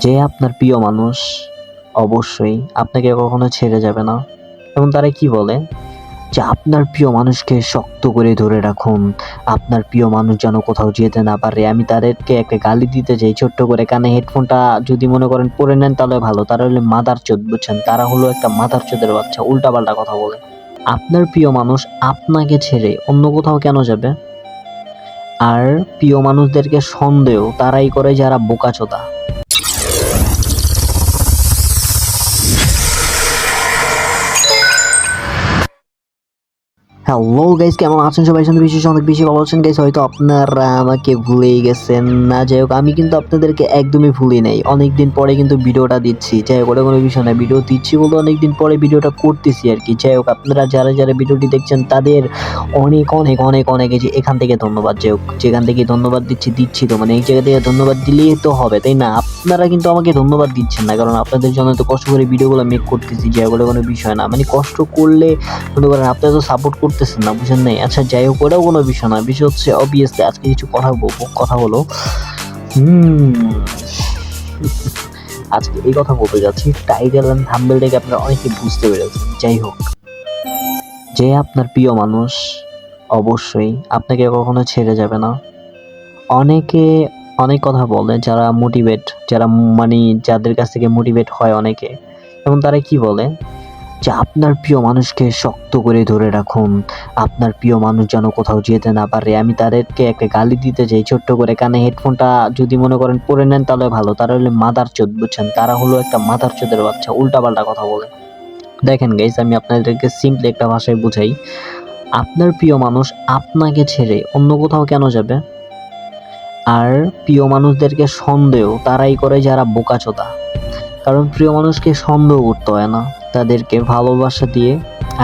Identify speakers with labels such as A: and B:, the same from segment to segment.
A: যে আপনার প্রিয় মানুষ অবশ্যই আপনাকে কখনো ছেড়ে যাবে না। এবং তারা কি বলে যে আপনার প্রিয় মানুষকে শক্ত করে ধরে রাখুন, আপনার প্রিয় মানুষ যেন কোথাও যেতে না পারে। আমি তাদেরকে একটা গালি দিতে চাই ছোট্ট করে, কানে হেডফোনটা যদি মনে করেন পরে নেন তাহলে ভালো। তারা হলো মাদারচোদ, বুঝছেন? তারা হলো একটা মাদারচোদের বাচ্চা, উল্টাপাল্টা কথা বলে। আপনার প্রিয় মানুষ আপনাকে ছেড়ে অন্য কোথাও কেন যাবে? আর প্রিয় মানুষদেরকে সন্দেহ তারাই করে যারা বোকাচোদা। হ্যালো গাইস, কেমন আছেন সবাই? শুনতে বিশেষ অনেক বেশি ভালো আছেন গাইস। হয়তো আপনারা আমাকে ভুলেই গেছেন না। যাই হোক, আমি কিন্তু আপনাদেরকে একদমই ভুলি নাই। অনেকদিন পরে কিন্তু ভিডিওটা দিচ্ছি। যাই হোক, ওটা কোনো বিষয় না। ভিডিও দিচ্ছি বলে অনেকদিন পরে ভিডিওটা করতেছি আর কি। যাই হোক, আপনারা যারা যারা ভিডিওটি দেখছেন তাদের অনেক অনেক অনেক অনেক এই যে এখান থেকে ধন্যবাদ। যাই হোক, যেখান থেকে ধন্যবাদ দিচ্ছি তো মানে এই জায়গা থেকে ধন্যবাদ দিলেই তো হবে, তাই না? আপনারা কিন্তু আমাকে ধন্যবাদ দিচ্ছেন না, কারণ আপনাদের জন্য তো কষ্ট করে ভিডিওগুলো মেক করতেছি। যাই হোক, ওটা কোনো বিষয় না। মানে কষ্ট করলে মনে করেন আপনারা তো সাপোর্ট করতেছেন না, বুঝেন নাই? আচ্ছা যাই হোক, ওটাও কোনো বিষয় না। বিষয় হচ্ছে অবভিয়াসলি আজকে কিছু কথা বলবো। কথা হলো আজকে এই কথা বলতে যাচ্ছি, টাইটেল এন্ড থাম্বনেল থেকে আপনারা অনেকে বুঝতে পেরেছেন। যাই হোক, যে আপনার প্রিয় মানুষ অবশ্যই আপনাকে কখনো ছেড়ে যাবে না। অনেকে অনেক কথা বলে, যারা মোটিভেট, যারা মানে যাদের কাছ থেকে মোটিভেট হয় অনেকে, এবং তারা কি বলে যে আপনার প্রিয় মানুষকে শক্ত করে ধরে রাখুন, আপনার প্রিয় মানুষ যেন কোথাও যেতে না পারে। আমি তাদেরকে একটা গালি দিতে চাই ছোট্ট করে, কানে হেডফোনটা যদি মনে করেন পরে নেন তাহলে ভালো। তারা হলো মাদারচোদ, বুঝছেন? তারা হলো একটা মাদারচোদের বাচ্চা, উল্টাপাল্টা কথা বলে। দেখেন গাইস, আমি আপনাদেরকে সিম্পলি একটা ভাষায় বুঝাই। আপনার প্রিয় মানুষ আপনাকে ছেড়ে অন্য কোথাও কেন যাবে? আর প্রিয় মানুষদেরকে সন্দেহ তারাই করে যারা বোকাচোদা। কারণ প্রিয় মানুষকে সন্দেহ করতে হয় না, তাদেরকে ভালোবাসা দিয়ে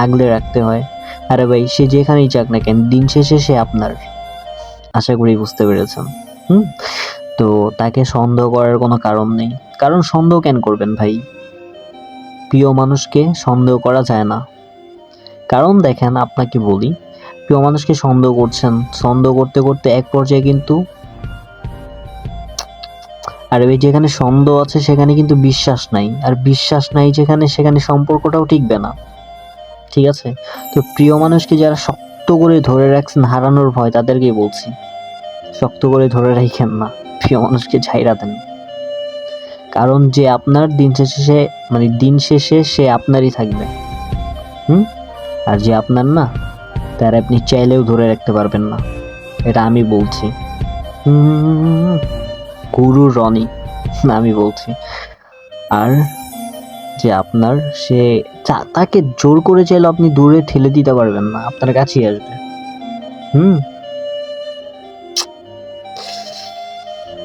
A: আগলে রাখতে হয়। আরে ভাই, সে যেখানেই যাক না কেন, দিন শেষে সে আপনার। আশা করি বুঝতে পেরেছেন। হুম। তো তাকে সন্দেহ করার কোনো কারণ নেই। কারণ সন্দেহ কেন করবেন ভাই? প্রিয় মানুষকে সন্দেহ করা যায় না। কারণ দেখেন, আপনাকে বলি, প্রিয় মানুষকে সন্দেহ করছেন, সন্দেহ করতে করতে এক পর্যায়ে কিন্তু, আর ওই যেখানে সন্দেহ আছে সেখানে কিন্তু বিশ্বাস নাই, আর বিশ্বাস নাই যেখানে, সেখানে সম্পর্কটাও টিকবে না। ঠিক আছে? তো প্রিয় মানুষকে যারা শক্ত করে ধরে রাখছেন হারানোর ভয়, তাদেরকেই বলছি শক্ত করে ধরে রাখেন না, প্রিয় মানুষকে ছাইড়া দেন। কারণ যে আপনার দিন শেষে মানে দিন শেষে সে আপনারই থাকবে। হুম। আর যে আপনার না, তার আপনি চাইলেও ধরে রাখতে পারবেন না। এটা আমি বলছি। গুরু রনি, আমি বলছি। আর যে আপনার, সে তাকে জোর করে চাইলে আপনি দূরে ঠেলে দিতে পারবেন না, আপনার কাছেই আসবে। হুম।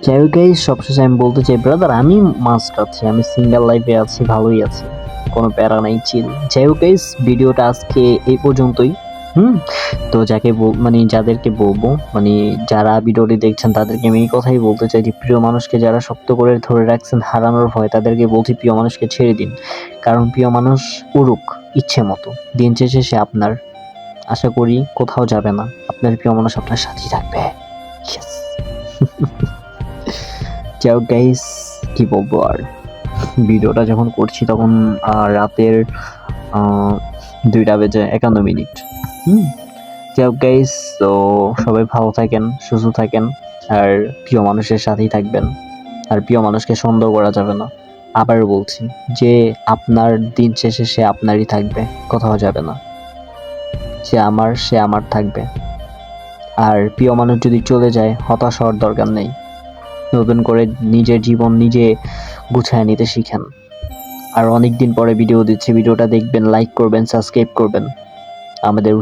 A: যাই হোক গাইস, সবশেষে আমি বলতে চাই ব্রাদার, আমি মাস্ট আছি, আমি সিঙ্গেল লাইফে আছি, ভালোই আছি, কোনো প্যারা নাই, চিল। যাই হোক গাইস, ভিডিওটা আজকে এই পর্যন্তই। হুম। তো মানে যাদেরকে বলবো, মানে যারা ভিডিওটি দেখছেন তাদেরকে আমি এই কথাই বলতে চাই যে প্রিয় মানুষকে যারা শক্ত করে ধরে রাখছেন হারানোর ভয়, তাদেরকে বলছি প্রিয় মানুষকে ছেড়ে দিন। কারণ প্রিয় মানুষ উড়ুক ইচ্ছে মতো, দিন শেষে সে আপনার। আশা করি কোথাও যাবে না, আপনার প্রিয় মানুষ আপনার সাথেই থাকবে। Yes. যাই হোক গাইস, কি বলবো আর, ভিডিওটা যখন করছি তখন রাতের 2:51 হুম। যাই হোক গাইস, তো সবাই ভালো থাকেন, সুস্থ থাকেন, আর প্রিয় মানুষের সাথেই থাকবেন। আর প্রিয় মানুষকে সন্দেহ করা যাবে না। আবার বলছি যে আপনার দিন শেষে সে আপনারই থাকবে, কোথাও যাবে না। সে আমার থাকবে। আর প্রিয় মানুষ যদি চলে যায়, হতাশ হওয়ার দরকার নেই। নতুন করে নিজের জীবন নিজে গুছায় নিতে শিখেন। আর অনেকদিন পরে ভিডিও দিচ্ছি, ভিডিওটা দেখবেন, লাইক করবেন, সাবস্ক্রাইব করবেন, আমাদের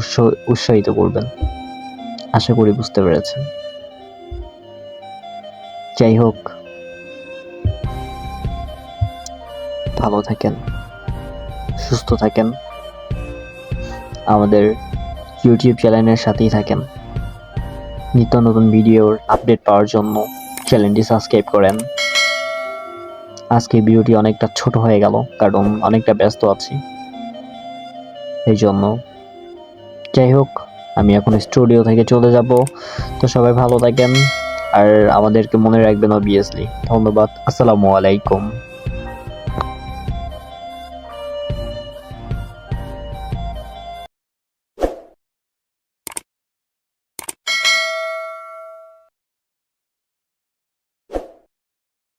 A: উৎসাহিত করবেন। আশা করি বুঝতে পেরেছেন। যাই হোক, ভালো থাকেন, সুস্থ থাকেন, আমাদের ইউটিউব চ্যানেলের সাথেই থাকেন। নিত্য নতুন ভিডিওর আপডেট পাওয়ার জন্য চ্যানেলটি সাবস্ক্রাইব করেন। আজকে ভিডিওটি অনেকটা ছোট হয়ে গেল, কারণ অনেকটা ব্যস্ত আছি এই জন্য। যাই হোক, আমি এখন স্টুডিও থেকে চলে যাব। তো সবাই ভালো থাকেন, আর আমাদেরকে মনে রাখবেন অবভিয়াসলি। ধন্যবাদ। আসসালামু আলাইকুম।